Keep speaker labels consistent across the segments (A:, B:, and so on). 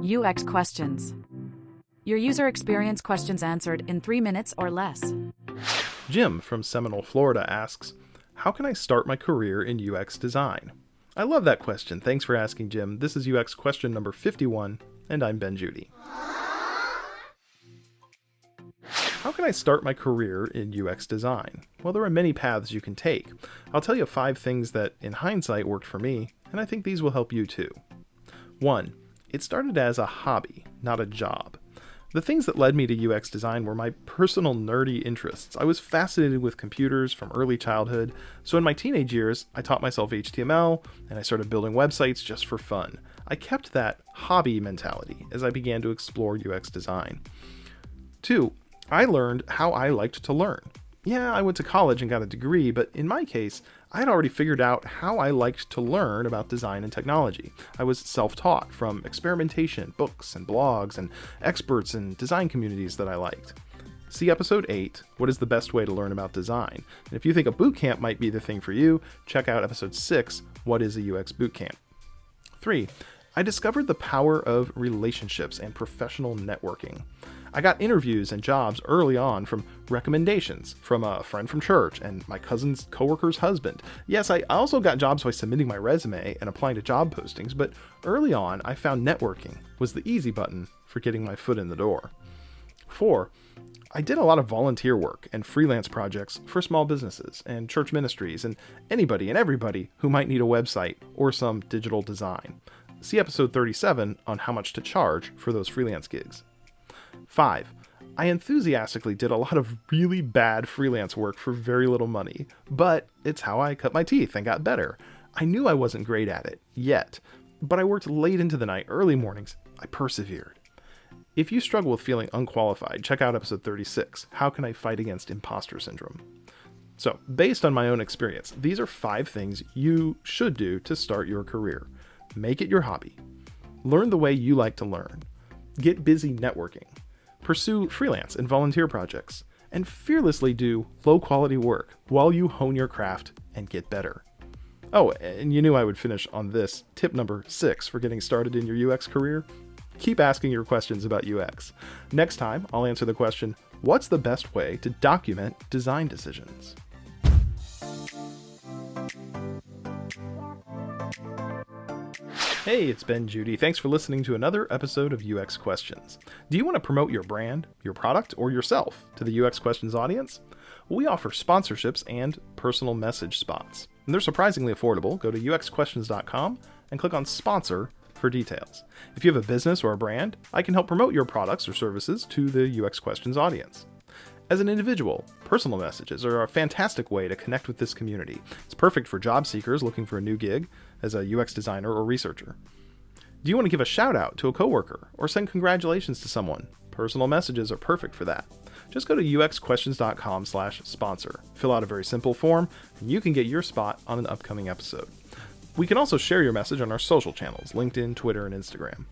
A: UX questions. Your user experience questions answered in 3 minutes or less.
B: Jim from Seminole, Florida asks, how can I start my career in UX design? I love that question. Thanks for asking, Jim. This is UX question number 51, and I'm Ben Judy. How can I start my career in UX design? Well, there are many paths you can take. I'll tell you 5 things that, in hindsight, worked for me, and I think these will help you too. 1. It started as a hobby, not a job. The things that led me to UX design were my personal nerdy interests. I was fascinated with computers from early childhood, so in my teenage years, I taught myself HTML, and I started building websites just for fun. I kept that hobby mentality as I began to explore UX design. 2. I learned how I liked to learn. Yeah, I went to college and got a degree, but in my case, I had already figured out how I liked to learn about design and technology. I was self-taught from experimentation, books, and blogs, and experts and design communities that I liked. See episode 8, What is the best way to learn about design? And if you think a bootcamp might be the thing for you, check out episode 6, What is a UX bootcamp? 3. I discovered the power of relationships and professional networking. I got interviews and jobs early on from recommendations from a friend from church and my cousin's coworker's husband. Yes, I also got jobs by submitting my resume and applying to job postings, but early on I found networking was the easy button for getting my foot in the door. 4. I did a lot of volunteer work and freelance projects for small businesses and church ministries and anybody and everybody who might need a website or some digital design. See episode 37 on how much to charge for those freelance gigs. 5. I enthusiastically did a lot of really bad freelance work for very little money, but it's how I cut my teeth and got better. I knew I wasn't great at it yet, but I worked late into the night, early mornings. I persevered. If you struggle with feeling unqualified, check out episode 36, How Can I Fight Against Imposter Syndrome? So, based on my own experience, these are 5 things you should do to start your career. Make it your hobby. Learn the way you like to learn. Get busy networking. Pursue freelance and volunteer projects. And fearlessly do low-quality work while you hone your craft and get better. Oh, and you knew I would finish on this, tip number 6 for getting started in your UX career? Keep asking your questions about UX. Next time, I'll answer the question, what's the best way to document design decisions? Hey, it's Ben Judy. Thanks for listening to another episode of UX Questions. Do you want to promote your brand, your product, or yourself to the UX Questions audience? We offer sponsorships and personal message spots. And they're surprisingly affordable. Go to uxquestions.com and click on Sponsor for details. If you have a business or a brand, I can help promote your products or services to the UX Questions audience. As an individual, personal messages are a fantastic way to connect with this community. It's perfect for job seekers looking for a new gig as a UX designer or researcher. Do you want to give a shout out to a coworker or send congratulations to someone? Personal messages are perfect for that. Just go to uxquestions.com/sponsor. Fill out a very simple form, and you can get your spot on an upcoming episode. We can also share your message on our social channels, LinkedIn, Twitter, and Instagram.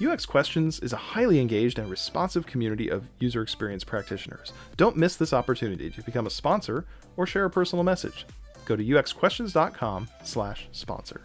B: UX Questions is a highly engaged and responsive community of user experience practitioners. Don't miss this opportunity to become a sponsor or share a personal message. Go to uxquestions.com/sponsor.